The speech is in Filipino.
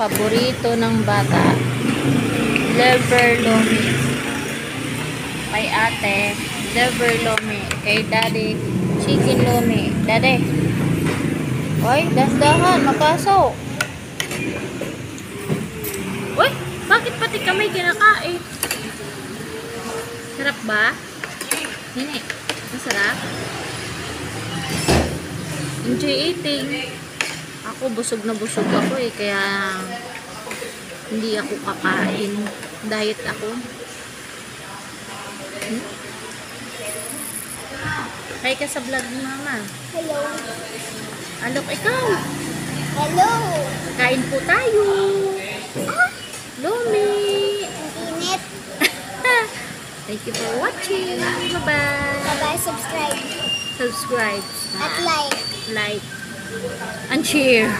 paborito ng bata. Liver lomi. Kay ate, liver lomi. Kay daddy, chicken lomi. Daddy. Oy, dasdahan, mapasok. Uy, bakit pati kamay kinakain? Sarap ba? Hindi. Masarap? Enjoy eating. Ako, busog na busog ako eh. Kaya, hindi ako kakain. Diet ako. Hi ka sa vlog ni mama. Hello. Alok, ikaw. Hello. Kain po tayo. Lomi. Ang init. Thank you for watching. Bye-bye. Bye-bye. Subscribe. Subscribe. At like. Like. And share.